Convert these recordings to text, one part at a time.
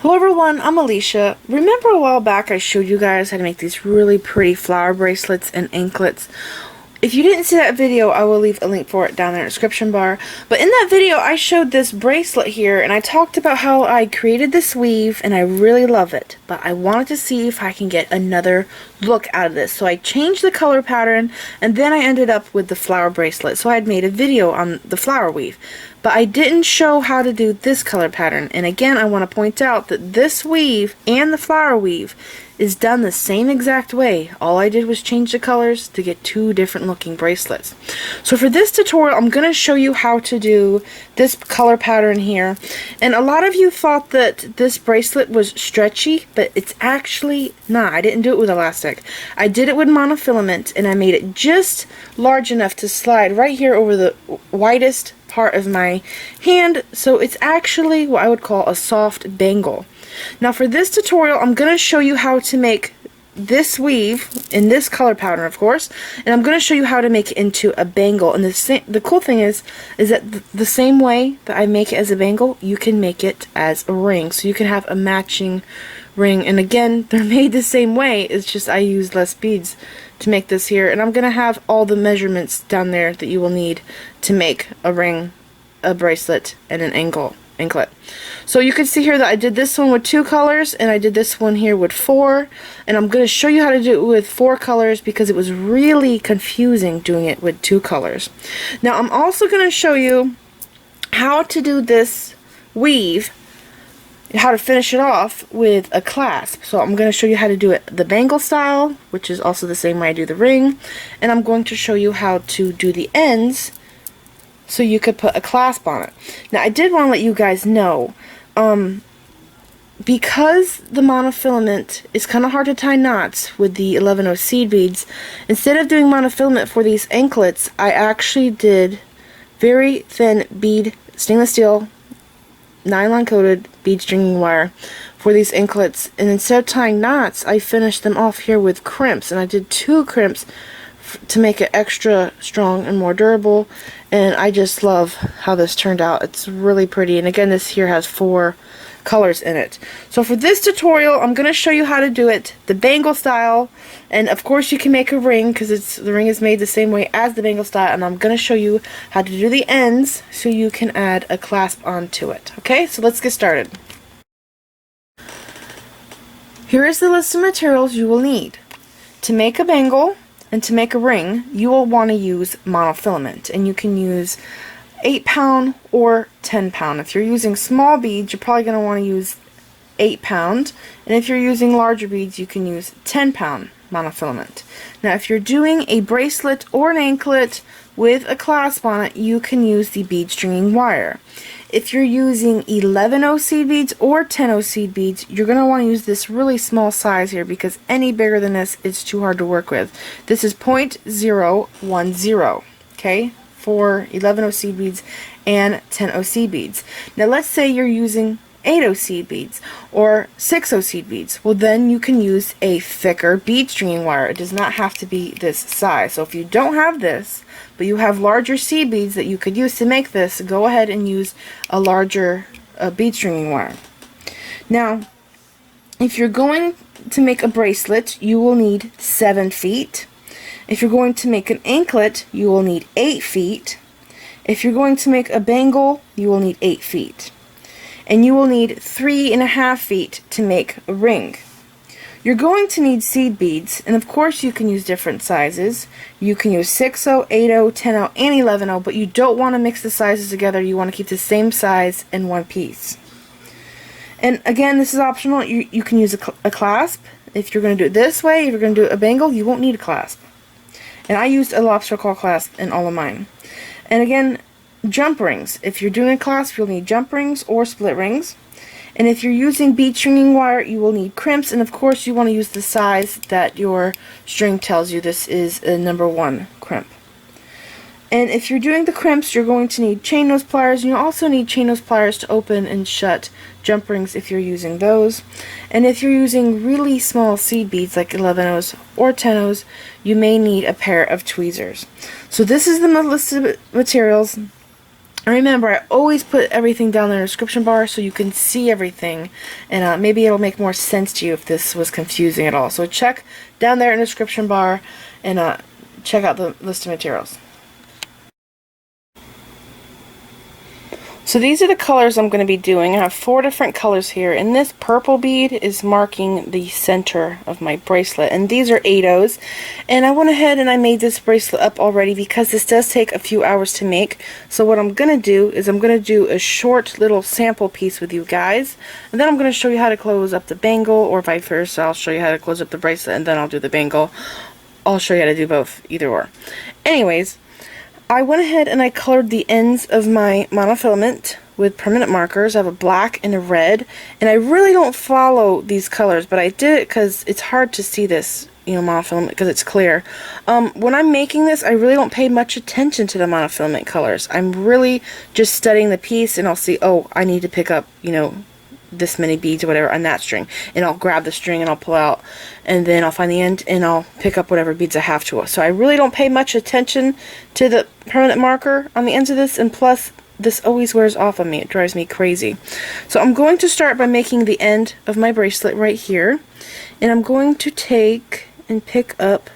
Hello everyone, I'm Alicia. Remember a while back I showed you guys how to make these really pretty flower bracelets and anklets? If you didn't see that video, I will leave a link for it down in the description bar. But in that video, I showed this bracelet here, and I talked about how I created this weave, and I really love it. But I wanted to see if I can get another look out of this. So I changed the color pattern, and then I ended up with the flower bracelet. So I had made a video on the flower weave. But I didn't show how to do this color pattern. And again, I want to point out that this weave and the flower weave is done the same exact way. All I did was change the colors to get two different looking bracelets. So for this tutorial, I'm going to show you how to do this color pattern here. And a lot of you thought that this bracelet was stretchy, but it's actually not. I didn't do it with elastic. I did it with monofilament, and I made it just large enough to slide right here over the widest part of my hand, so it's actually what I would call a soft bangle. Now for this tutorial, I'm going to show you how to make this weave in this color pattern, of course, and I'm going to show you how to make it into a bangle. And the cool thing is that the same way that I make it as a bangle, you can make it as a ring, so you can have a matching ring. And again, they're made the same way, it's just I use less beads to make this here, and I'm going to have all the measurements down there that you will need to make a ring, a bracelet, and an anklet. So you can see here that I did this one with 2 colors, and I did this one here with 4, and I'm going to show you how to do it with 4 colors because it was really confusing doing it with 2 colors. Now I'm also going to show you how to do this weave, how to finish it off with a clasp. So I'm going to show you how to do it the bangle style, which is also the same way I do the ring, and I'm going to show you how to do the ends so you could put a clasp on it. Now I did want to let you guys know, because the monofilament is kind of hard to tie knots with the 11/0 seed beads, instead of doing monofilament for these anklets, I actually did very thin bead stainless steel nylon coated bead stringing wire for these anklets, and instead of tying knots, I finished them off here with crimps, and I did 2 crimps to make it extra strong and more durable, and I just love how this turned out. It's really pretty, and again, this here has 4 colors in it. So for this tutorial, I'm going to show you how to do it the bangle style, and of course you can make a ring because the ring is made the same way as the bangle style, and I'm going to show you how to do the ends so you can add a clasp onto it. Okay, so let's get started. Here is the list of materials you will need. To make a bangle and to make a ring, you will want to use monofilament, and you can use 8-pound or 10-pound. If you're using small beads, you're probably going to want to use 8-pound, and if you're using larger beads, you can use 10-pound monofilament. Now if you're doing a bracelet or an anklet with a clasp on it, you can use the bead stringing wire. If you're using 11/0 seed beads or 10/0 seed beads, you're going to want to use this really small size here because any bigger than this is too hard to work with. This is 0.010, okay, for 11/0 seed beads and 10/0 seed beads. Now let's say you're using 8/0 seed beads or 6/0 seed beads. Well, then you can use a thicker bead stringing wire. It does not have to be this size. So if you don't have this, but you have larger seed beads that you could use to make this, go ahead and use a larger bead stringing wire. Now, if you're going to make a bracelet, you will need 7 feet. If you're going to make an anklet, you will need 8 feet. If you're going to make a bangle, you will need 8 feet. And you will need 3.5 feet to make a ring. You're going to need seed beads, and of course you can use different sizes. You can use 6/0, 8/0, 10/0, and 11/0, but you don't want to mix the sizes together. You want to keep the same size in one piece. And again, this is optional. You can use a clasp. If you're going to do it this way, if you're going to do a bangle, you won't need a clasp. And I used a lobster claw clasp in all of mine. And again, jump rings. If you're doing a clasp, you'll need jump rings or split rings. And if you're using bead stringing wire, you will need crimps, and of course you want to use the size that your string tells you. This is a number 1 crimp. And if you're doing the crimps, you're going to need chain nose pliers, and you also need chain nose pliers to open and shut jump rings if you're using those. And if you're using really small seed beads like 11/0s or 10/0s, you may need a pair of tweezers. So this is the list of materials. And remember, I always put everything down in the description bar so you can see everything, and maybe it'll make more sense to you if this was confusing at all. So check down there in the description bar and check out the list of materials. So these are the colors I'm going to be doing. I have 4 different colors here, and this purple bead is marking the center of my bracelet, and these are 8/0s. And I went ahead and I made this bracelet up already because this does take a few hours to make. So what I'm going to do is I'm going to do a short little sample piece with you guys, and then I'm going to show you how to close up the bangle, or vice versa. I'll show you how to close up the bracelet and then I'll do the bangle. I'll show you how to do both, either or. Anyways, I went ahead and I colored the ends of my monofilament with permanent markers. I have a black and a red, and I really don't follow these colors, but I did it because it's hard to see this, you know, monofilament, because it's clear. When I'm making this, I really don't pay much attention to the monofilament colors. I'm really just studying the piece, and I'll see, oh, I need to pick up, you know, this many beads or whatever on that string, and I'll grab the string and I'll pull out, and then I'll find the end and I'll pick up whatever beads I have to. So I really don't pay much attention to the permanent marker on the ends of this, and plus this always wears off on me. It drives me crazy. So I'm going to start by making the end of my bracelet right here, and I'm going to take and pick up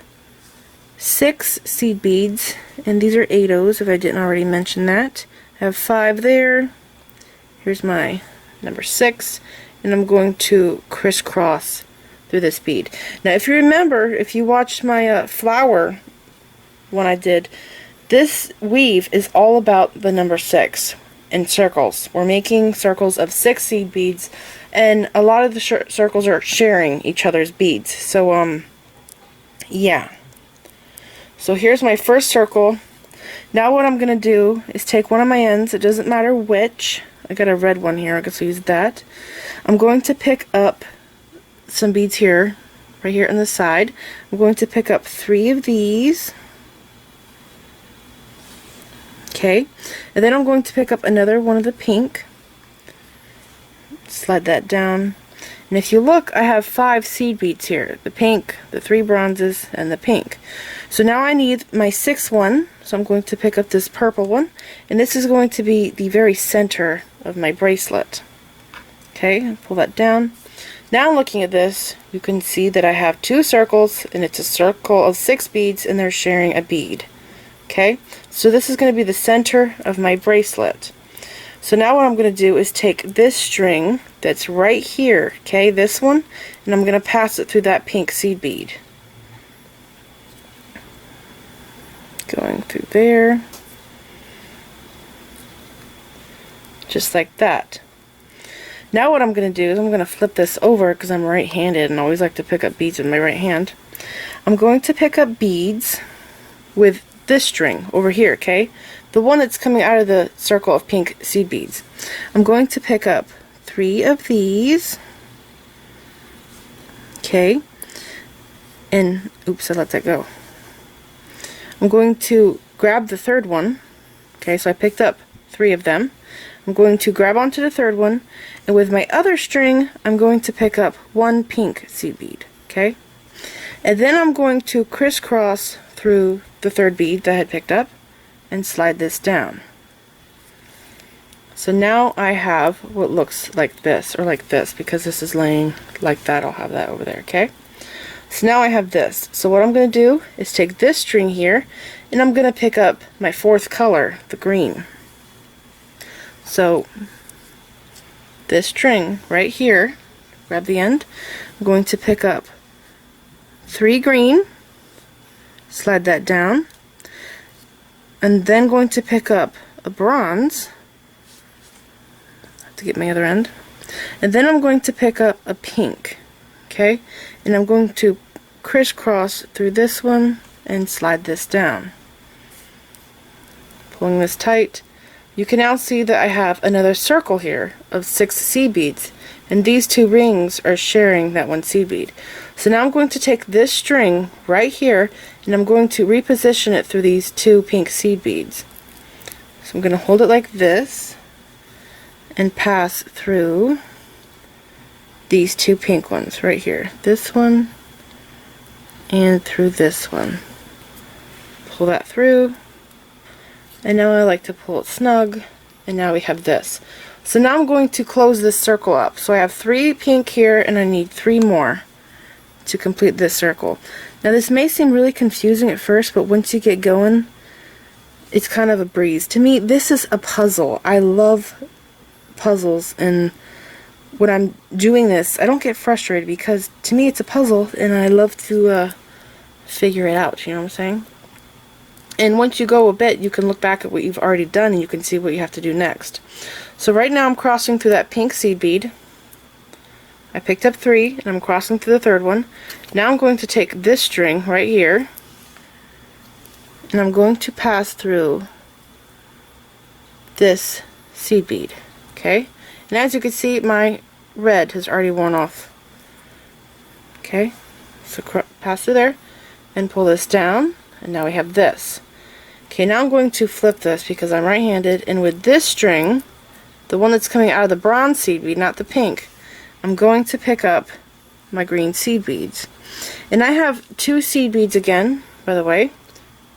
6 seed beads, and these are 8/0s if I didn't already mention that. I have 5 there. Here's my number 6, and I'm going to crisscross through this bead. Now if you remember, if you watched my flower one I did, this weave is all about the number 6 in circles. We're making circles of 6 seed beads, and a lot of the circles are sharing each other's beads. So yeah. So here's my first circle. Now what I'm going to do is take one of my ends, it doesn't matter which. I got a red one here, I guess I'll use that. I'm going to pick up some beads here, right here on the side. I'm going to pick up 3 of these. Okay, and then I'm going to pick up another one of the pink. Slide that down. And if you look, I have 5 seed beads here. The pink, the 3 bronzes, and the pink. So now I need my 6th one. So I'm going to pick up this purple one. And this is going to be the very center of my bracelet. Okay, pull that down. Now looking at this, you can see that I have 2 circles, and it's a circle of 6 beads, and they're sharing a bead. Okay, so this is going to be the center of my bracelet. So now what I'm going to do is take this string that's right here, okay, this one, and I'm going to pass it through that pink seed bead. Going through there. Just like that. Now what I'm going to do is I'm going to flip this over because I'm right-handed and I always like to pick up beads with my right hand. I'm going to pick up beads with this string over here, okay? The one that's coming out of the circle of pink seed beads. I'm going to pick up 3 of these, okay? And, oops, I let that go. I'm going to grab the 3rd one, okay, so I picked up 3 of them. I'm going to grab onto the 3rd one, and with my other string, I'm going to pick up 1 pink seed bead, okay? And then I'm going to crisscross through the 3rd bead that I had picked up and slide this down. So now I have what looks like this, or like this, because this is laying like that. I'll have that over there, okay? So now I have this. So what I'm going to do is take this string here, and I'm going to pick up my 4th color, the green. So this string right here, grab the end, I'm going to pick up 3 green, slide that down, and then going to pick up a bronze, I have to get my other end, and then I'm going to pick up a pink, okay, and I'm going to crisscross through this one and slide this down. Pulling this tight, you can now see that I have another circle here of 6 seed beads, and these 2 rings are sharing that 1 seed bead. So now I'm going to take this string right here, and I'm going to reposition it through these 2 pink seed beads. So I'm going to hold it like this and pass through these 2 pink ones right here. This one and through this one. Pull that through. And now I like to pull it snug and now we have this. So now I'm going to close this circle up. So I have 3 pink here, and I need 3 more to complete this circle. Now this may seem really confusing at first, but once you get going, it's kind of a breeze. To me, this is a puzzle. I love puzzles, and when I'm doing this, I don't get frustrated because to me it's a puzzle, and I love to figure it out, you know what I'm saying? And once you go a bit, you can look back at what you've already done and you can see what you have to do next. So right now I'm crossing through that pink seed bead. I picked up 3 and I'm crossing through the 3rd one. Now I'm going to take this string right here and I'm going to pass through this seed bead. Okay? And as you can see, my red has already worn off. Okay? So pass through there and pull this down, and now we have this. Okay, now I'm going to flip this because I'm right-handed, and with this string, the one that's coming out of the bronze seed bead, not the pink, I'm going to pick up my green seed beads. And I have 2 seed beads again, by the way,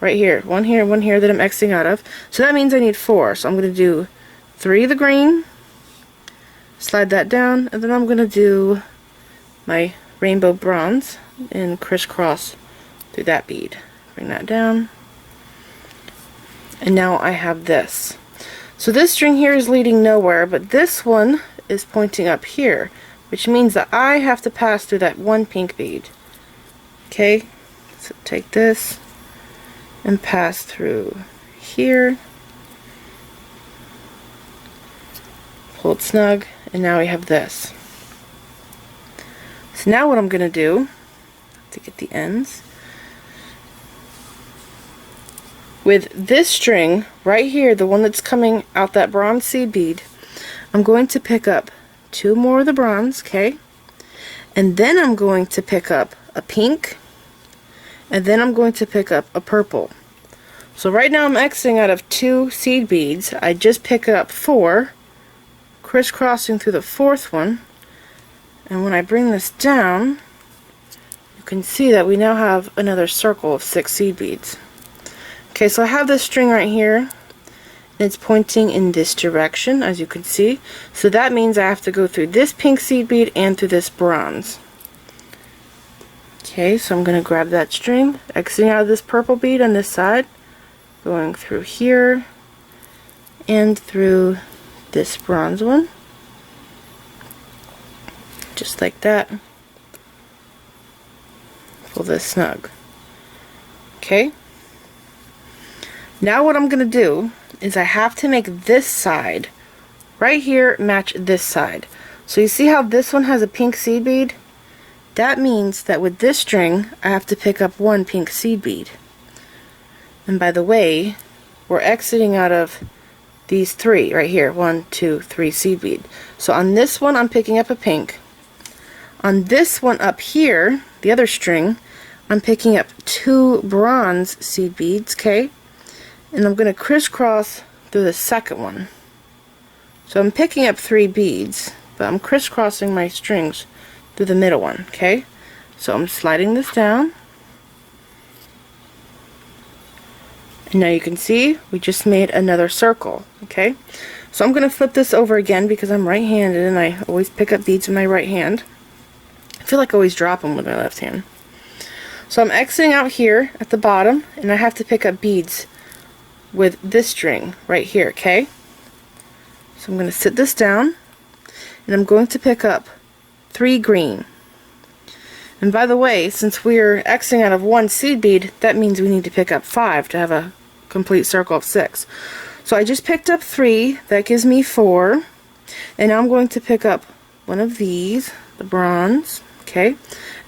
right here. One here that I'm Xing out of. So that means I need 4. So I'm going to do 3 of the green, slide that down, and then I'm going to do my rainbow bronze and crisscross through that bead. Bring that down. And now I have this. So this string here is leading nowhere, but this one is pointing up here, which means that I have to pass through that 1 pink bead. Okay, so take this and pass through here. Pull it snug, and now we have this. So now what I'm going to do, to get the ends, with this string right here, the one that's coming out that bronze seed bead, I'm going to pick up 2 more of the bronze, okay? And then I'm going to pick up a pink, and then I'm going to pick up a purple. So right now I'm Xing out of 2 seed beads. I just pick up 4, crisscrossing through the 4th one, and when I bring this down, you can see that we now have another circle of 6 seed beads. Okay, so I have this string right here, and it's pointing in this direction, as you can see. So that means I have to go through this pink seed bead and through this bronze. Okay, so I'm going to grab that string, Xing out of this purple bead on this side, going through here, and through this bronze one. Just like that. Pull this snug. Okay. Now what I'm going to do is I have to make this side right here match this side. So you see how this one has a pink seed bead? That means that with this string I have to pick up 1 pink seed bead. And by the way, we're exiting out of these 3 right here. 1, 2, 3 seed bead. So on this one I'm picking up a pink. On this one up here, the other string, I'm picking up 2 bronze seed beads, okay? And I'm going to crisscross through the 2nd one. So I'm picking up 3 beads, but I'm crisscrossing my strings through the middle one, okay? So I'm sliding this down. And now you can see we just made another circle, okay? So I'm going to flip this over again because I'm right-handed and I always pick up beads with my right hand. I feel like I always drop them with my left hand. So I'm exiting out here at the bottom, and I have to pick up beads with this string right here, okay? So I'm going to sit this down, and I'm going to pick up 3 green. And by the way, since we're Xing out of 1 seed bead, that means we need to pick up 5 to have a complete circle of 6. So I just picked up 3, that gives me 4, and now I'm going to pick up one of these, the bronze, okay?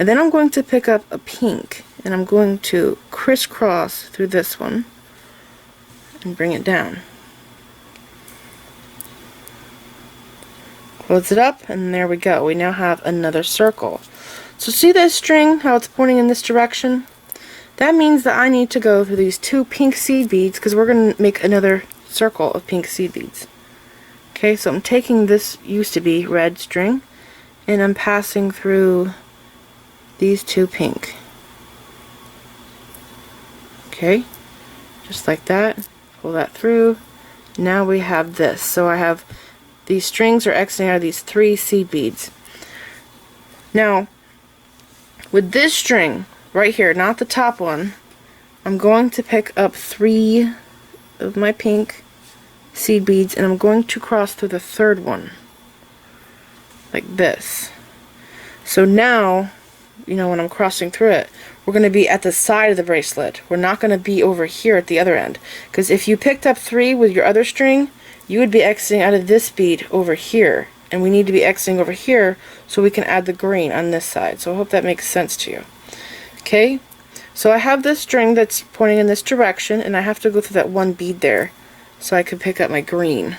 And then I'm going to pick up a pink, and I'm going to crisscross through this one and bring it down. Close it up, and there we go. We now have another circle. So see this string, how it's pointing in this direction? That means that I need to go through these 2 pink seed beads because we're going to make another circle of pink seed beads. Okay, so I'm taking this used to be red string, and I'm passing through these 2 pink. Okay, just like that. Pull that through, Now we have this. So I have these strings are exiting out of these 3 seed beads. Now, with this string right here, not the top one, I'm going to pick up 3 of my pink seed beads and I'm going to cross through the 3rd one like this. So now, you know, when I'm crossing through it, we're going to be at the side of the bracelet. We're not going to be over here at the other end, because if you picked up 3 with your other string, you would be exiting out of this bead over here, and we need to be exiting over here so we can add the green on this side. So I hope that makes sense to you. Okay, so I have this string that's pointing in this direction, and I have to go through that 1 bead there so I can pick up my green.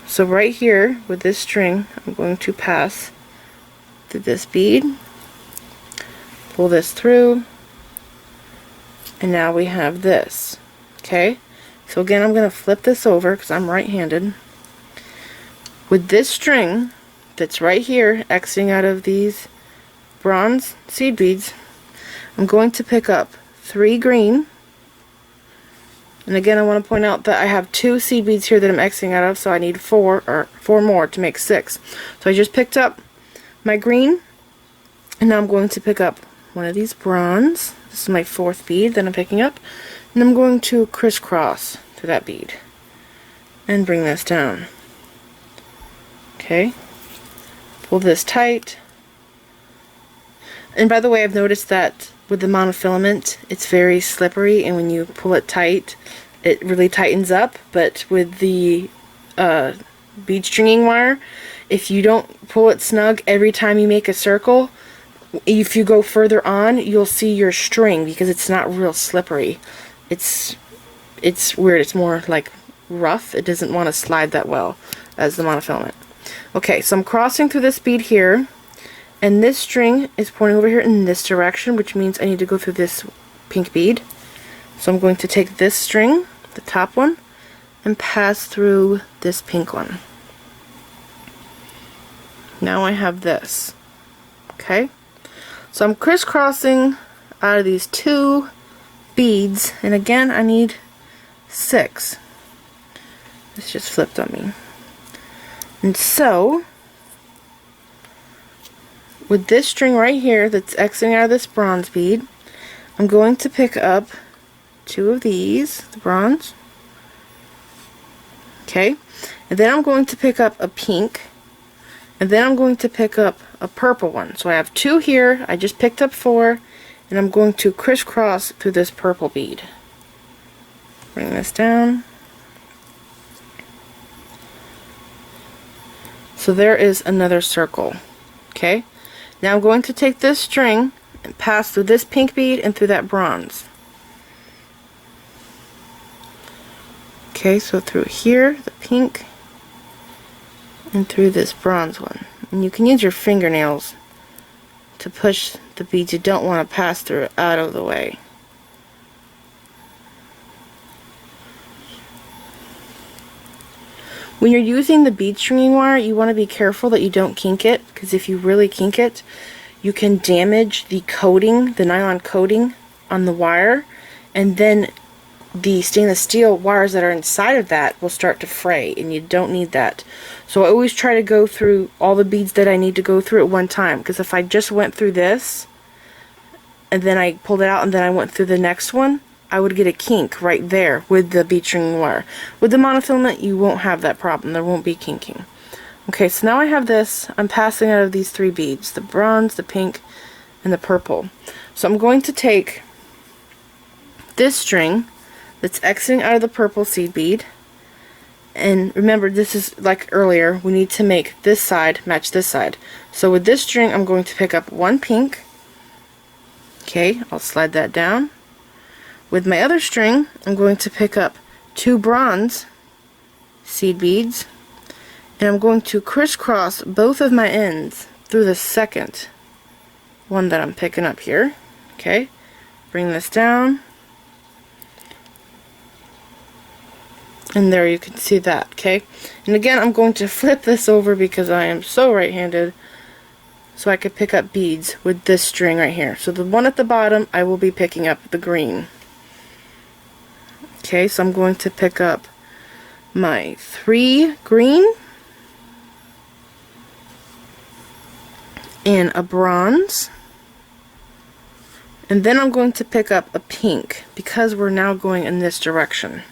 So right here with this string, I'm going to pass through this bead, pull this through, and now we have this. Okay, so again I'm going to flip this over because I'm right-handed. With this string that's right here exiting out of these bronze seed beads, I'm going to pick up 3 green, and again I want to point out that I have 2 seed beads here that I'm exiting out of, so I need 4 more to make 6. So I just picked up my green, and now I'm going to pick up one of these bronze. This is my 4th bead that I'm picking up, and I'm going to crisscross to that bead and bring this down. Okay, pull this tight. And by the way, I've noticed that with the monofilament, it's very slippery, and when you pull it tight, it really tightens up. But with the bead stringing wire, if you don't pull it snug every time you make a circle, if you go further on, you'll see your string, because it's not real slippery. It's weird. It's more like rough. It doesn't want to slide that well as the monofilament. Okay, so I'm crossing through this bead here, and this string is pointing over here in this direction, which means I need to go through this pink bead. So I'm going to take this string, the top one, and pass through this pink one. Now I have this. Okay, so I'm crisscrossing out of these 2 beads, and again I need 6. This just flipped on me. And so with this string right here that's exiting out of this bronze bead, I'm going to pick up 2 of these, the bronze. Okay, and then I'm going to pick up a pink, and then I'm going to pick up a purple one. So I have 2 here, I just picked up 4, and I'm going to crisscross through this purple bead. Bring this down. So there is another circle. Okay, now I'm going to take this string and pass through this pink bead and through that bronze. Okay, so through here, the pink, and through this bronze one. And you can use your fingernails to push the beads you don't want to pass through out of the way. When you're using the bead stringing wire, you want to be careful that you don't kink it, because if you really kink it, you can damage the coating, the nylon coating on the wire, and then the stainless steel wires that are inside of that will start to fray, and you don't need that. So I always try to go through all the beads that I need to go through at one time, because if I just went through this and then I pulled it out and then I went through the next one, I would get a kink right there with the bead stringing wire. With the monofilament, you won't have that problem. There won't be kinking. Okay, so now I have this. I'm passing out of these 3 beads, the bronze, the pink, and the purple. So I'm going to take this string that's exiting out of the purple seed bead, and remember, this is like earlier, we need to make this side match this side. So with this string, I'm going to pick up 1 pink. Okay, I'll slide that down. With my other string, I'm going to pick up 2 bronze seed beads, and I'm going to crisscross both of my ends through the second one that I'm picking up here. Okay, bring this down, and there you can see that. Okay, and again I'm going to flip this over because I am so right-handed, so I could pick up beads with this string right here. So the one at the bottom, I will be picking up the green. Okay, so I'm going to pick up my 3 green and a bronze, and then I'm going to pick up a pink because we're now going in this direction,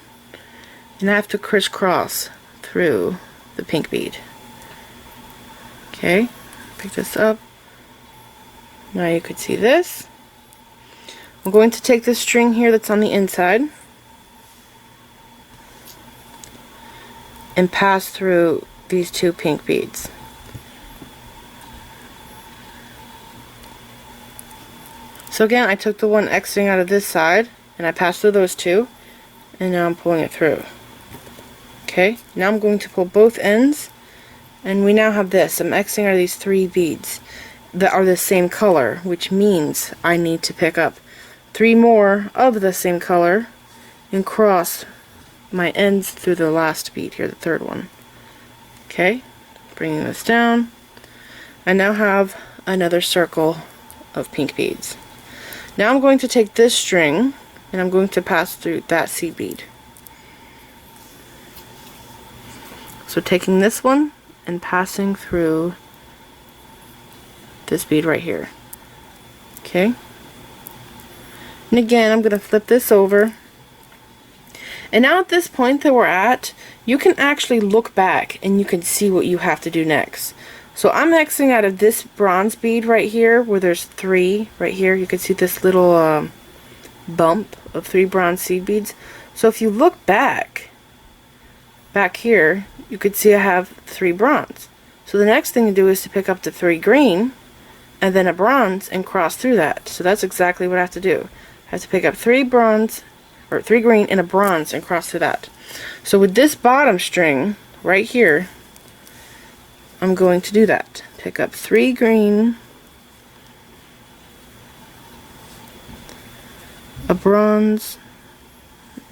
and I have to crisscross through the pink bead. Okay, pick this up. Now you could see this. I'm going to take this string here that's on the inside and pass through these 2 pink beads. So again, I took the one exiting out of this side and I passed through those 2, and now I'm pulling it through. Okay, now I'm going to pull both ends, and we now have this. I'm exiting out of these 3 beads that are the same color, which means I need to pick up 3 more of the same color and cross my ends through the last bead here, the 3rd one. Okay, bringing this down. I now have another circle of pink beads. Now I'm going to take this string and I'm going to pass through that seed bead. So taking this one and passing through this bead right here. Okay. And again, I'm going to flip this over. And now at this point that we're at, you can actually look back and you can see what you have to do next. So I'm exiting out of this bronze bead right here where there's 3 right here. You can see this little bump of 3 bronze seed beads. So if you look back here, you could see I have 3 bronze. So the next thing to do is to pick up the 3 green and then a bronze and cross through that. So that's exactly what I have to do. I have to pick up 3 bronze, or 3 green and a bronze, and cross through that. So with this bottom string right here, I'm going to do that. Pick up 3 green, a bronze,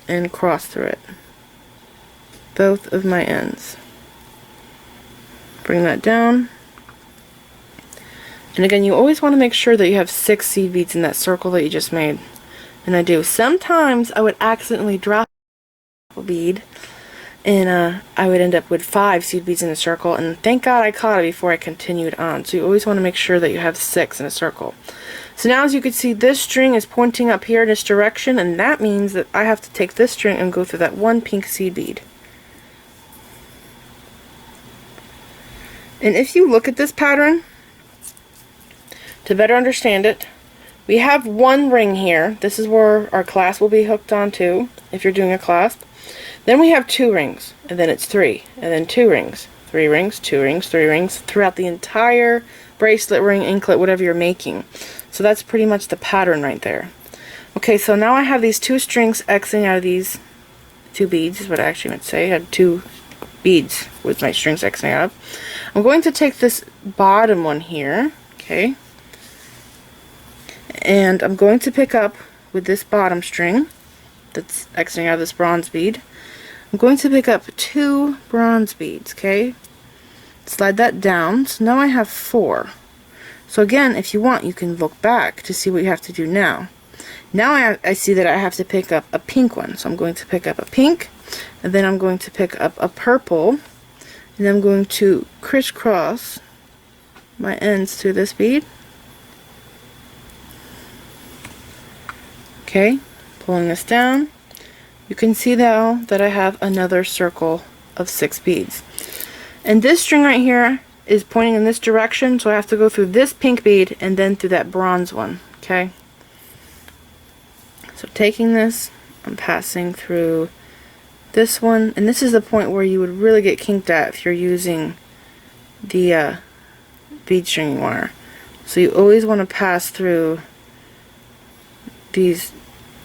and cross through it. Both of my ends. Bring that down. And again, you always want to make sure that you have 6 seed beads in that circle that you just made. And I do. Sometimes I would accidentally drop a bead, and I would end up with 5 seed beads in a circle, and thank God I caught it before I continued on. So you always want to make sure that you have 6 in a circle. So now as you can see, this string is pointing up here in this direction, and that means that I have to take this string and go through that 1 pink seed bead. And if you look at this pattern, to better understand it, we have 1 ring here. This is where our clasp will be hooked onto if you're doing a clasp. Then we have 2 rings, and then it's 3, and then 2 rings, 3 rings, 2 rings, 3 rings, throughout the entire bracelet, ring, anklet, whatever you're making. So that's pretty much the pattern right there. Okay, so now I have these 2 strings exiting out of these 2 beads, is what I actually meant to say. I had 2 beads with my strings exiting out of. I'm going to take this bottom one here, okay, and I'm going to pick up with this bottom string that's exiting out of this bronze bead. I'm going to pick up 2 bronze beads, okay? Slide that down. So now I have 4. So again, if you want, you can look back to see what you have to do now. Now I see that I have to pick up a pink one. So I'm going to pick up a pink, and then I'm going to pick up a purple, and I'm going to crisscross my ends through this bead. Okay, pulling this down. You can see now that I have another circle of 6 beads. And this string right here is pointing in this direction, so I have to go through this pink bead and then through that bronze one, okay? So taking this, I'm passing through this one, and this is the point where you would really get kinked at if you're using the bead stringing wire. So you always want to pass through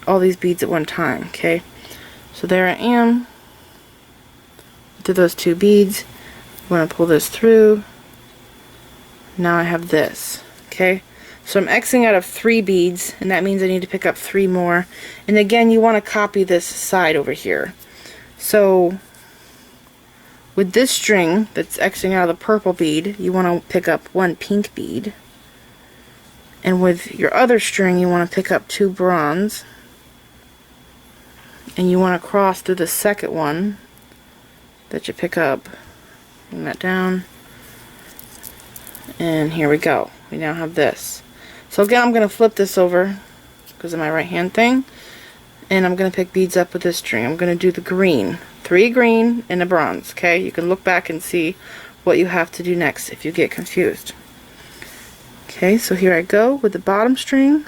all these beads at one time, okay? So there I am, to those 2 beads. I'm going to pull this through. Now I have this, okay? So I'm exiting out of 3 beads, and that means I need to pick up 3 more. And again, you want to copy this side over here. So with this string that's exiting out of the purple bead, you want to pick up 1 pink bead. And with your other string, you want to pick up 2 bronze. And you want to cross through the second one that you pick up. Bring that down. And here we go. We now have this. So again, I'm going to flip this over because of my right hand thing. And I'm going to pick beads up with this string. I'm going to do the green. 3 green and a bronze. Okay, you can look back and see what you have to do next if you get confused. Okay, so here I go with the bottom string.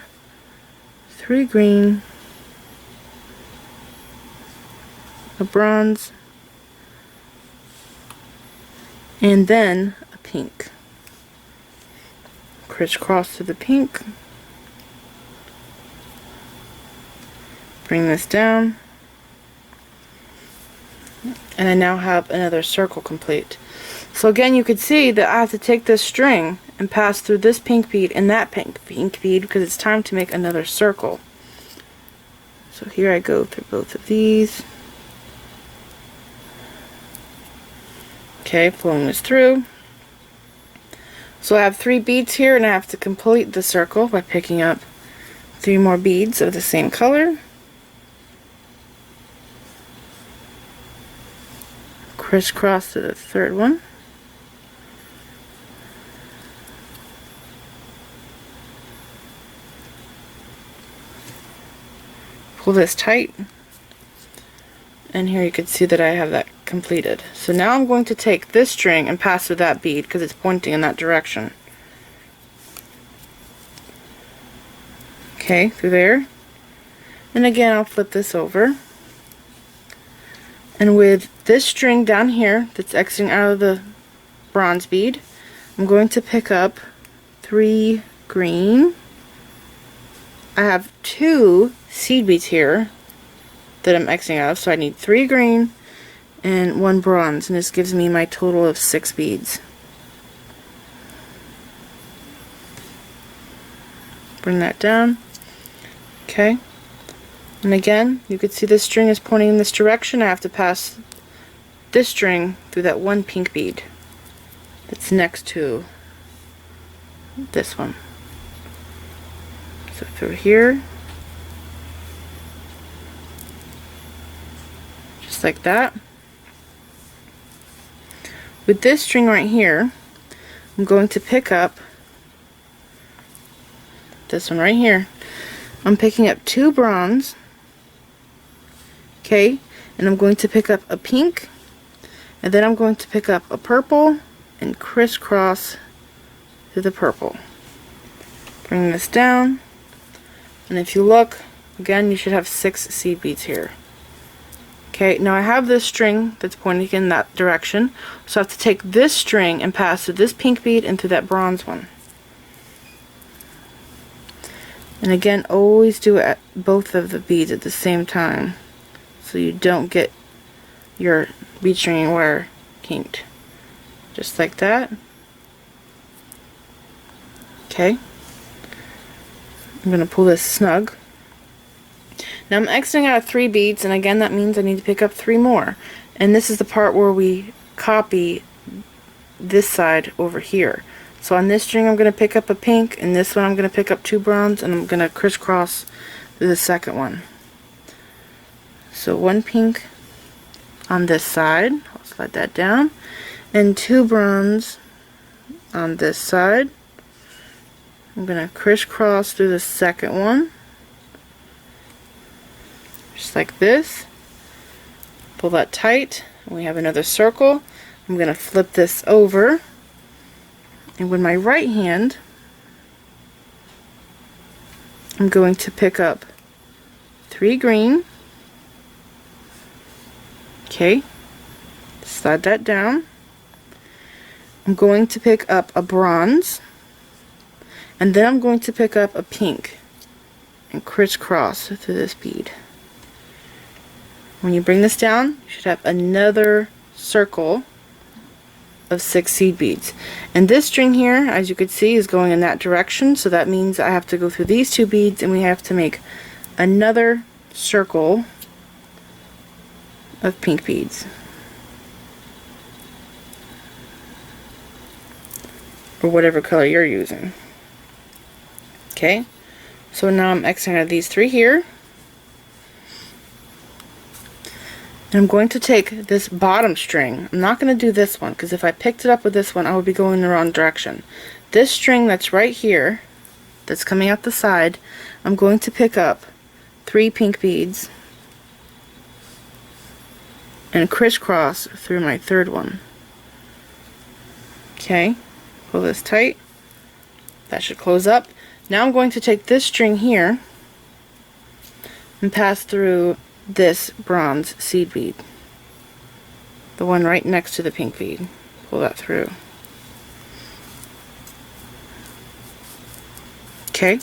3 green, a bronze, and then a pink. Crisscross to the pink. Bring this down. And I now have another circle complete. So again, you could see that I have to take this string and pass through this pink bead and that pink bead because it's time to make another circle. So here I go through both of these. Okay, pulling this through. So I have 3 beads here and I have to complete the circle by picking up 3 more beads of the same color. Crisscross to the 3rd one. Pull this tight. And here you can see that I have that completed. So now I'm going to take this string and pass through that bead because it's pointing in that direction. Okay, through there. And again, I'll flip this over. And with this string down here that's exiting out of the bronze bead, I'm going to pick up 3 green. I have 2 seed beads here that I'm exiting out of, so I need 3 green and 1 bronze, and this gives me my total of 6 beads. Bring that down. Okay. And again, you can see this string is pointing in this direction. I have to pass this string through that 1 pink bead that's next to this one. So through here, just like that. With this string right here, I'm going to pick up this one right here. I'm picking up 2 bronze, okay, and I'm going to pick up a pink, and then I'm going to pick up a purple and crisscross to the purple. Bring this down, and if you look, again, you should have 6 seed beads here. Okay, now I have this string that's pointing in that direction, so I have to take this string and pass through this pink bead and through that bronze one. And again, always do it both of the beads at the same time so you don't get your bead stringing wire kinked. Just like that. Okay. I'm going to pull this snug. Now I'm exiting out of 3 beads, and again that means I need to pick up 3 more. And this is the part where we copy this side over here. So on this string I'm going to pick up a pink, and this one I'm going to pick up 2 bronze, and I'm going to crisscross through the second one. So 1 pink on this side, I'll slide that down, and 2 bronze on this side. I'm going to crisscross through the second one, just like this. Pull that tight, and we have another circle. I'm going to flip this over, and with my right hand I'm going to pick up 3 green, okay, slide that down. I'm going to pick up a bronze, and then I'm going to pick up a pink and crisscross through this bead. When you bring this down, you should have another circle of 6 seed beads. And this string here, as you can see, is going in that direction, so that means I have to go through these 2 beads, and we have to make another circle of pink beads. Or whatever color you're using. Okay, so now I'm exiting out of these 3 here. And I'm going to take this bottom string. I'm not going to do this one, because if I picked it up with this one, I would be going in the wrong direction. This string that's right here, that's coming out the side, I'm going to pick up 3 pink beads and crisscross through my third one. Okay, pull this tight. That should close up. Now I'm going to take this string here and pass through this bronze seed bead, the one right next to the pink bead. Pull that through. Okay,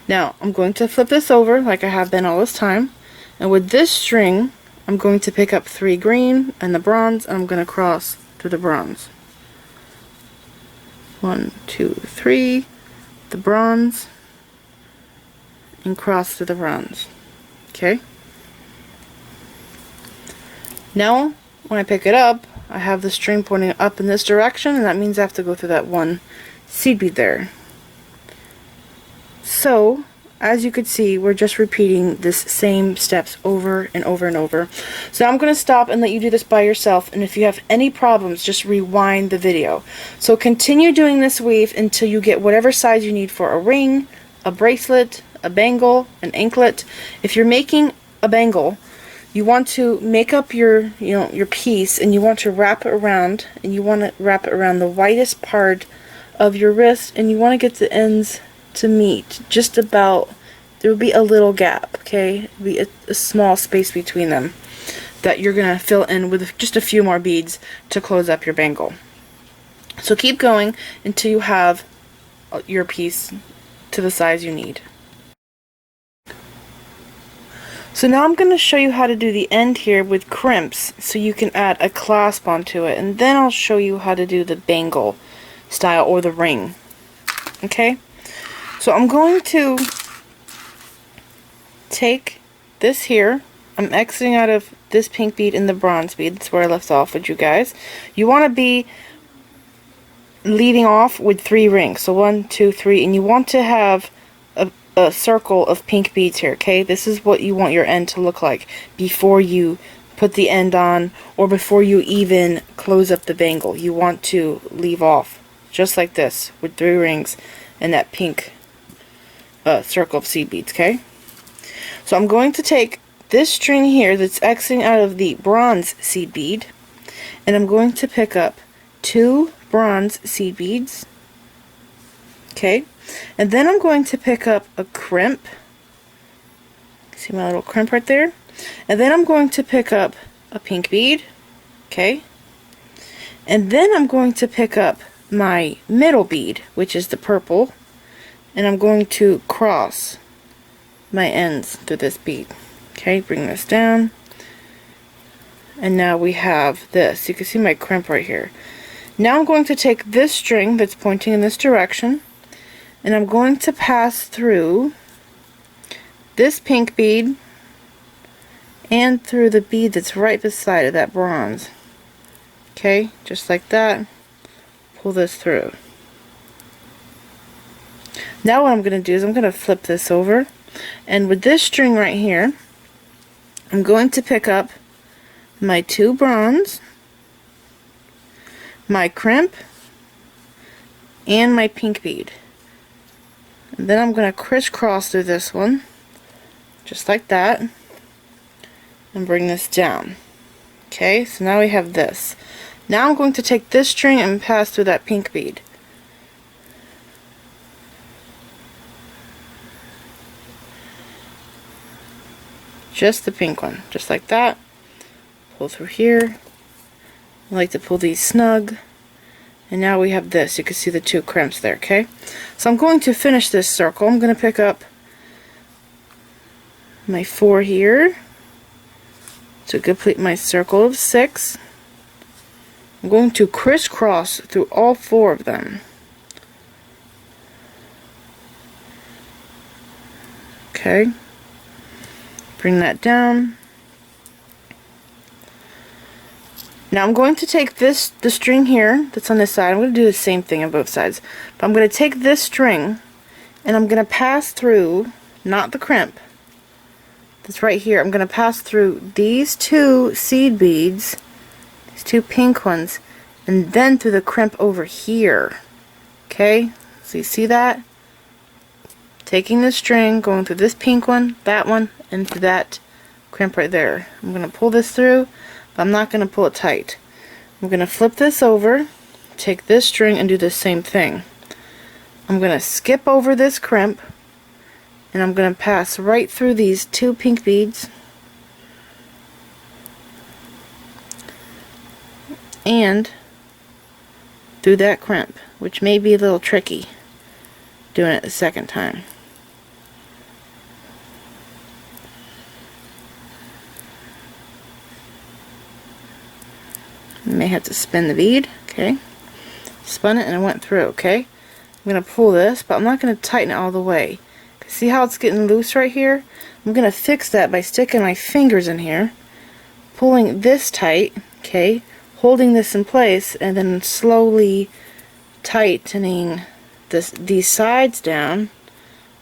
now I'm going to flip this over like I have been all this time, and with this string I'm going to pick up 3 green and the bronze, and I'm going to cross through the bronze. 1, 2, 3, the bronze, and cross through the bronze. Okay, now when I pick it up, I have the string pointing up in this direction, and that means I have to go through that one seed bead there. So as you could see, we're just repeating this same steps over and over and over. So I'm going to stop and let you do this by yourself, and if you have any problems, just rewind the video. So continue doing this weave until you get whatever size you need for a ring, a bracelet, a bangle, an anklet. If you're making a bangle, you want to make up your piece, and you want to wrap it around, and you want to wrap it around the widest part of your wrist, and you want to get the ends to meet just about. There will be a little gap, okay? There'll be a small space between them that you're gonna fill in with just a few more beads to close up your bangle. So keep going until you have your piece to the size you need. So now I'm going to show you how to do the end here with crimps, so you can add a clasp onto it, and then I'll show you how to do the bangle style or the ring. Okay? So I'm going to take this here. I'm exiting out of this pink bead and the bronze bead. That's where I left off with you guys. You want to be leading off with 3 rings. So 1, 2, 3, and you want to have a circle of pink beads here, okay? This is what you want your end to look like before you put the end on, or before you even close up the bangle. You want to leave off just like this with 3 rings and that pink circle of seed beads, okay? So I'm going to take this string here that's exiting out of the bronze seed bead, and I'm going to pick up 2 bronze seed beads, okay? And then I'm going to pick up a crimp. See my little crimp right there? And then I'm going to pick up a pink bead, okay? And then I'm going to pick up my middle bead, which is the purple, and I'm going to cross my ends through this bead. Okay, bring this down. And now we have this. You can see my crimp right here. Now I'm going to take this string that's pointing in this direction, and I'm going to pass through this pink bead and through the bead that's right beside it, that bronze. Okay, just like that. Pull this through. Now what I'm going to do is I'm going to flip this over, and with this string right here, I'm going to pick up my 2 bronze, my crimp, and my pink bead. And then I'm going to crisscross through this one, just like that, and bring this down. Okay, so now we have this. Now I'm going to take this string and pass through that pink bead. Just the pink one, just like that. Pull through here. I like to pull these snug. And now we have this. You can see the 2 crimps there, okay? So I'm going to finish this circle. I'm going to pick up my 4 here to complete my circle of 6. I'm going to crisscross through all 4 of them. Okay. Bring that down. Now I'm going to take the string here that's on this side. I'm going to do the same thing on both sides. But I'm going to take this string and I'm going to pass through, not the crimp, that's right here, I'm going to pass through these two seed beads, these two pink ones, and then through the crimp over here. Okay, so you see that? Taking the string, going through this pink one, that one, and through that crimp right there. I'm going to pull this through, but I'm not going to pull it tight. I'm going to flip this over, take this string, and do the same thing. I'm going to skip over this crimp, and I'm going to pass right through these two pink beads and through that crimp, which may be a little tricky doing it the second time. You may have to spin the bead. Okay, spun it and I went through. Okay, I'm going to pull this, but I'm not going to tighten it all the way. See how it's getting loose right here? I'm going to fix that by sticking my fingers in here, pulling this tight, okay, holding this in place, and then slowly tightening these sides down,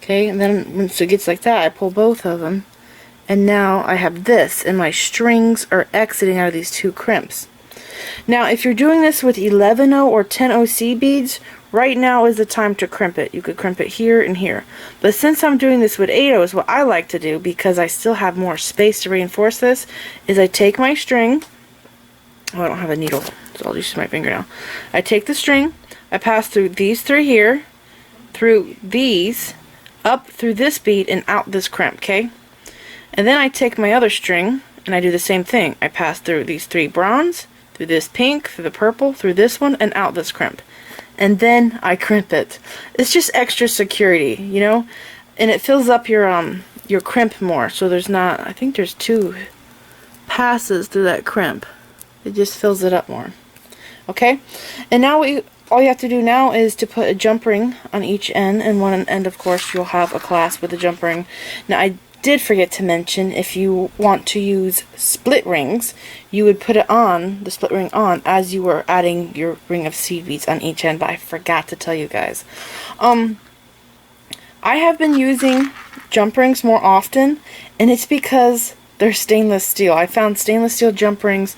okay, and then once it gets like that, I pull both of them, and now I have this, and my strings are exiting out of these two crimps. Now, if you're doing this with 11/0 or 10/0 seed beads, right now is the time to crimp it. You could crimp it here and here. But since I'm doing this with 8/0s, what I like to do, because I still have more space to reinforce this, is I take my string. Oh, I don't have a needle, so I'll just use my finger now. I take the string, I pass through these three here, through these, up through this bead, and out this crimp, okay? And then I take my other string, and I do the same thing. I pass through these three browns, through this pink, through the purple, through this one, and out this crimp. And then I crimp it. It's just extra security, you know? And it fills up your crimp more, so there's not, I think there's 2 passes through that crimp. It just fills it up more. Okay? And now all you have to do now is to put a jump ring on each end, and one end, of course, you'll have a clasp with a jump ring. Now, I did forget to mention, if you want to use split rings, you would put it on, the split ring on, as you were adding your ring of seed beads on each end, but I forgot to tell you guys. I have been using jump rings more often, and it's because they're stainless steel. I found stainless steel jump rings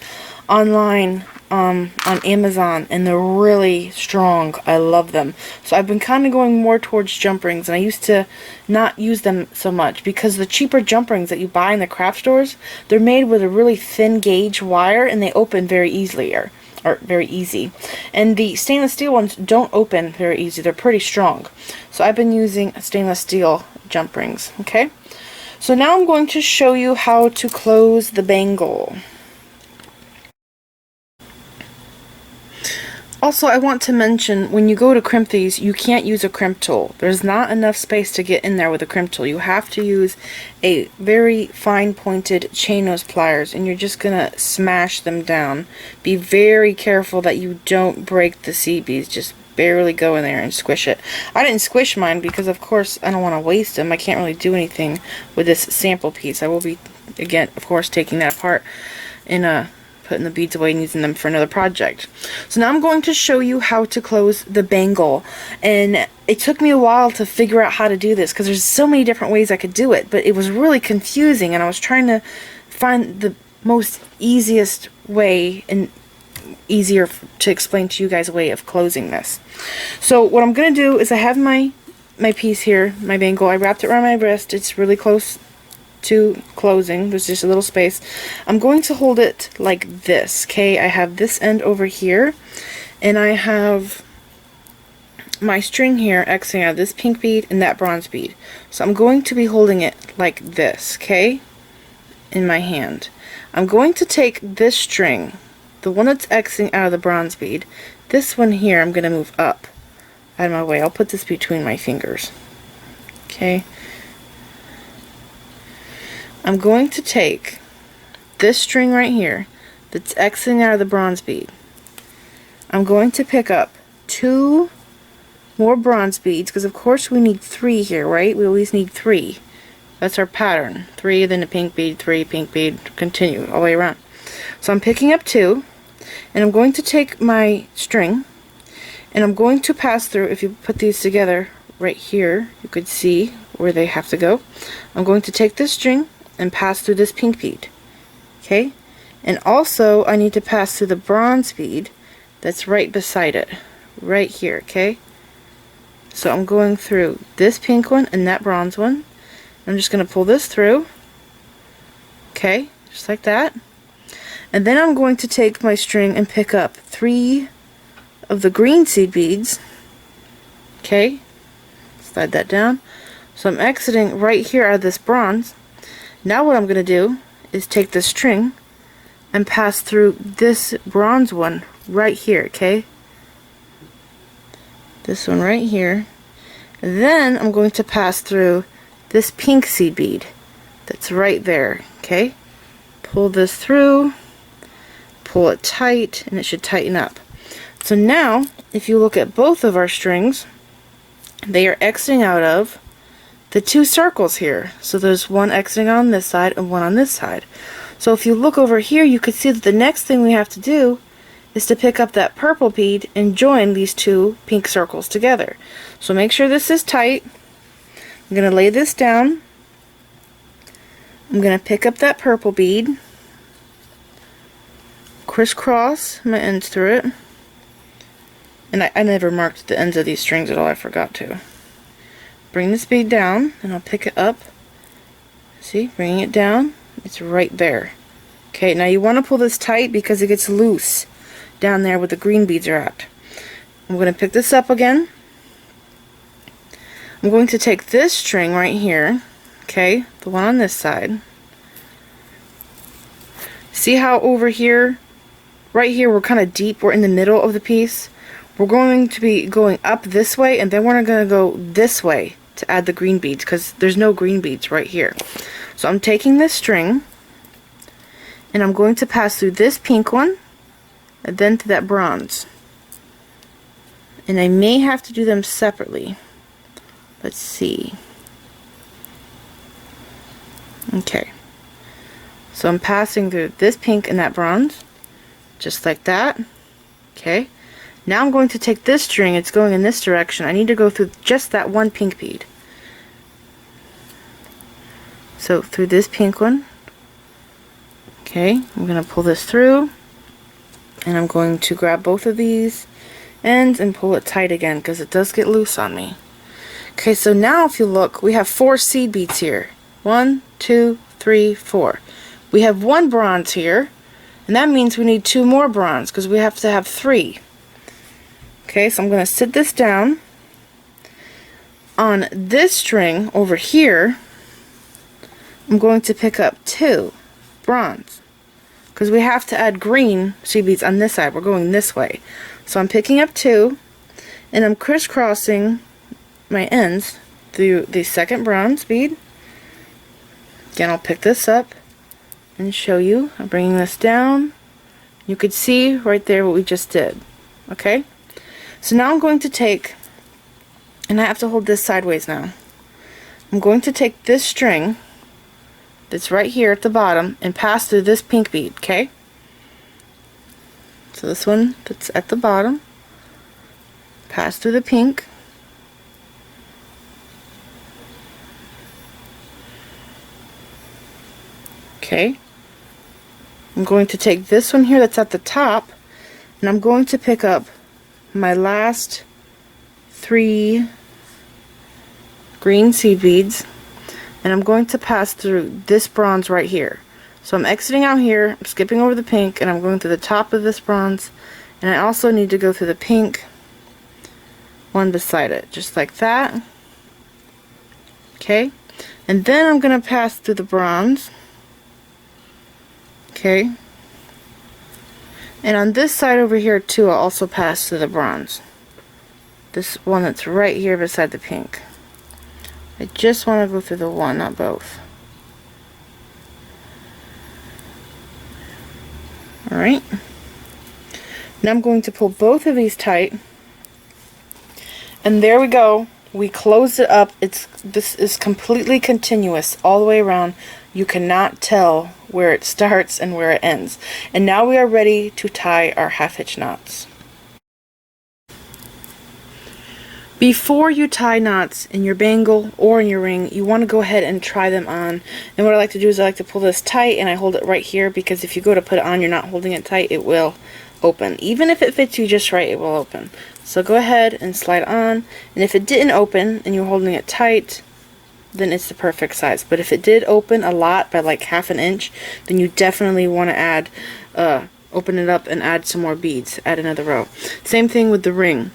online on Amazon, and they're really strong. I love them. So I've been kind of going more towards jump rings, and I used to not use them so much because the cheaper jump rings that you buy in the craft stores, they're made with a really thin gauge wire, and they open very easily, or very easy. And the stainless steel ones don't open very easy. They're pretty strong. So I've been using stainless steel jump rings. Okay? So now I'm going to show you how to close the bangle. Also, I want to mention, when you go to crimp these, you can't use a crimp tool. There's not enough space to get in there with a crimp tool. You have to use a very fine pointed chain nose pliers, and you're just going to smash them down. Be very careful that you don't break the seed beads. Just barely go in there and squish it. I didn't squish mine because, of course, I don't want to waste them. I can't really do anything with this sample piece. I will be, again, of course, taking that apart and putting the beads away and using them for another project. So now I'm going to show you how to close the bangle, and it took me a while to figure out how to do this because there's so many different ways I could do it, but it was really confusing, and I was trying to find the most easiest way and easier to explain to you guys a way of closing this. So what I'm going to do is I have my piece here, my bangle. I wrapped it around my wrist. It's really close to closing. There's just a little space. I'm going to hold it like this, okay? I have this end over here, and I have my string here exiting out of this pink bead and that bronze bead. So I'm going to be holding it like this, okay? In my hand. I'm going to take this string, the one that's exiting out of the bronze bead, this one here I'm going to move up out of my way. I'll put this between my fingers, okay? I'm going to take this string right here that's exiting out of the bronze bead. I'm going to pick up 2 more bronze beads, because of course we need 3 here, right? We always need 3. That's our pattern. 3, then a pink bead, 3, pink bead, continue all the way around. So I'm picking up 2, and I'm going to take my string, and I'm going to pass through, if you put these together right here, you could see where they have to go. I'm going to take this string, and pass through this pink bead. Okay? And also I need to pass through the bronze bead that's right beside it. Right here, okay? So I'm going through this pink one and that bronze one. I'm just going to pull this through. Okay? Just like that. And then I'm going to take my string and pick up 3 of the green seed beads. Okay? Slide that down. So I'm exiting right here out of this bronze. Now what I'm going to do is take the string and pass through this bronze one right here, okay? This one right here. And then I'm going to pass through this pink seed bead that's right there, okay? Pull this through, pull it tight, and it should tighten up. So now, if you look at both of our strings, they are exiting out of the 2 circles here. So there's one exiting on this side and one on this side. So if you look over here, you can see that the next thing we have to do is to pick up that purple bead and join these 2 pink circles together. So make sure this is tight. I'm going to lay this down. I'm going to pick up that purple bead, crisscross my ends through it. And I never marked the ends of these strings at all, I forgot to. Bring this bead down, and I'll pick it up. See, bringing it down, it's right there. Okay, now you want to pull this tight because it gets loose down there where the green beads are at. I'm going to pick this up again. I'm going to take this string right here, okay, the one on this side. See how over here, right here, we're kind of deep, we're in the middle of the piece. We're going to be going up this way, and then we're going to go this way to add the green beads, because there's no green beads right here. So I'm taking this string, and I'm going to pass through this pink one, and then to that bronze. And I may have to do them separately. Let's see. Okay. So I'm passing through this pink and that bronze, just like that. Okay. Now I'm going to take this string, it's going in this direction. I need to go through just that one pink bead. So through this pink one. Okay, I'm going to pull this through, and I'm going to grab both of these ends and pull it tight again because it does get loose on me. Okay, so now if you look, we have 4 seed beads here. 1, 2, 3, 4. We have 1 bronze here, and that means we need 2 more bronze because we have to have 3. Okay, so I'm going to sit this down. On this string over here, I'm going to pick up 2 bronze because we have to add green seed beads on this side. We're going this way. So I'm picking up 2, and I'm crisscrossing my ends through the second bronze bead. Again, I'll pick this up and show you. I'm bringing this down. You could see right there what we just did. Okay? So now I'm going to take, and I have to hold this sideways now. I'm going to take this string that's right here at the bottom and pass through this pink bead, okay? So this one that's at the bottom, pass through the pink. Okay. I'm going to take this one here that's at the top, and I'm going to pick up my last 3 green seed beads, and I'm going to pass through this bronze right here. So I'm exiting out here, I'm skipping over the pink, and I'm going through the top of this bronze, and I also need to go through the pink one beside it, just like that. Okay, and then I'm going to pass through the bronze. Okay, and on this side over here too, I'll also pass through the bronze. This one that's right here beside the pink. I just want to go through the one, not both. Alright. Now I'm going to pull both of these tight. And there we go. We closed it up. This is completely continuous all the way around. You cannot tell where it starts and where it ends. And now we are ready to tie our half hitch knots. Before you tie knots in your bangle or in your ring, you want to go ahead and try them on. And what I like to do is I like to pull this tight and I hold it right here, because if you go to put it on, you're not holding it tight, it will open. Even if it fits you just right, it will open. So go ahead and slide on, and if it didn't open and you're holding it tight, then it's the perfect size. But if it did open a lot, by like ½ an inch, then you definitely want to add, open it up and add some more beads, add another row. Same thing with the ring.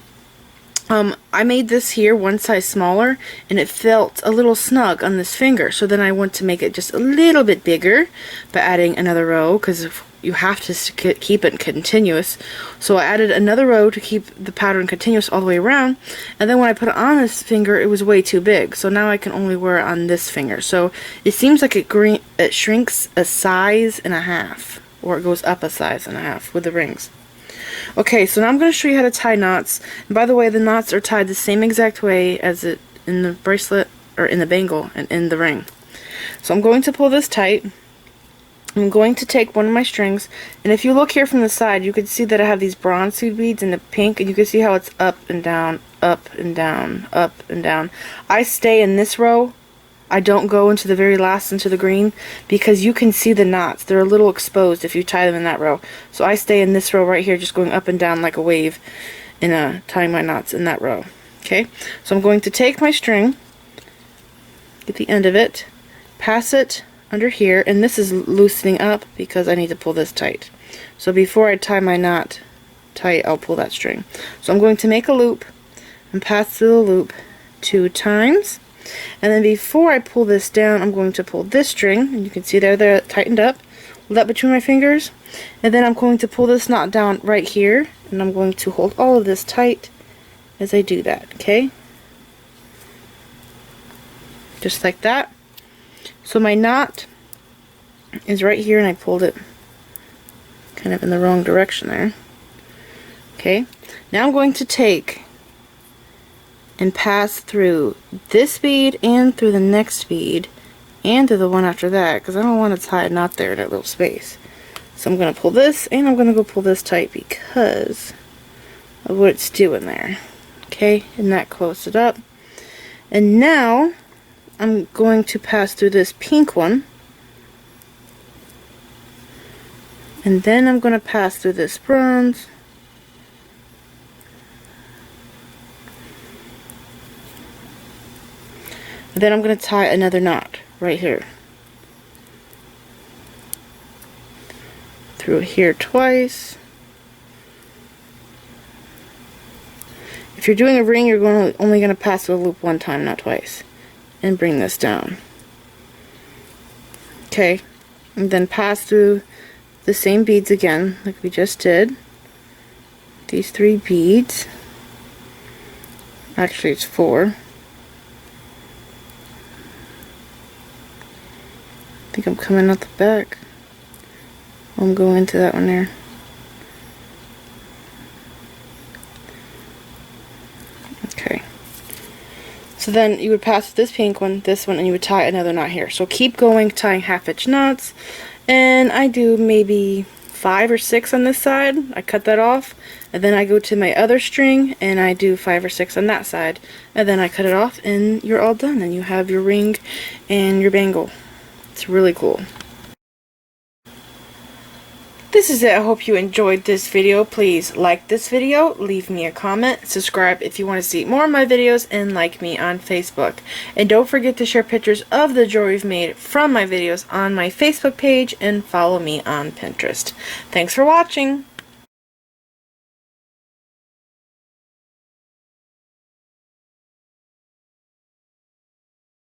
I made this here one size smaller, and it felt a little snug on this finger, so then I want to make it just a little bit bigger by adding another row, because you have to keep it continuous. So I added another row to keep the pattern continuous all the way around, and then when I put it on this finger, it was way too big, so now I can only wear it on this finger. So it seems like it shrinks a size and a half, or it goes up a size and a half with the rings. Okay, so now I'm going to show you how to tie knots. And by the way, the knots are tied the same exact way as it in the bracelet, or in the bangle, and in the ring. So I'm going to pull this tight. I'm going to take one of my strings, and if you look here from the side, you can see that I have these bronze seed beads in the pink, and you can see how it's up and down, up and down, up and down. I stay in this row. I don't go into the very last, into the green, because you can see the knots. They're a little exposed if you tie them in that row. So I stay in this row right here, just going up and down like a wave, and tying my knots in that row. Okay, so I'm going to take my string, get the end of it, pass it under here, and this is loosening up because I need to pull this tight. So before I tie my knot tight, I'll pull that string. So I'm going to make a loop and pass through the loop 2 times. And then before I pull this down, I'm going to pull this string, and you can see they're tightened up. Hold that between my fingers, and then I'm going to pull this knot down right here, and I'm going to hold all of this tight as I do that, okay? Just like that. So my knot is right here, and I pulled it kind of in the wrong direction there. Okay, now I'm going to take and pass through this bead and through the next bead and through the one after that, because I don't want to tie a knot there in that little space. So I'm going to pull this, and I'm going to go pull this tight because of what it's doing there. Okay, and that closed it up. And now I'm going to pass through this pink one, and then I'm going to pass through this bronze, then I'm going to tie another knot right here. Through here twice. If you're doing a ring, you're only going to pass the loop one time, not twice. And bring this down. Okay. And then pass through the same beads again, like we just did. These 3 beads. Actually, it's 4. I think I'm coming out the back. I'm going into that one there. Okay. So then you would pass this pink one, this one, and you would tie another knot here. So keep going, tying ½ inch knots. And I do maybe 5 or 6 on this side. I cut that off. And then I go to my other string and I do 5 or 6 on that side. And then I cut it off, and you're all done. And you have your ring and your bangle. It's really cool. This is it. I hope you enjoyed this video. Please like this video, leave me a comment, subscribe if you want to see more of my videos, and like me on Facebook. And don't forget to share pictures of the jewelry you've made from my videos on my Facebook page, and follow me on Pinterest. Thanks for watching.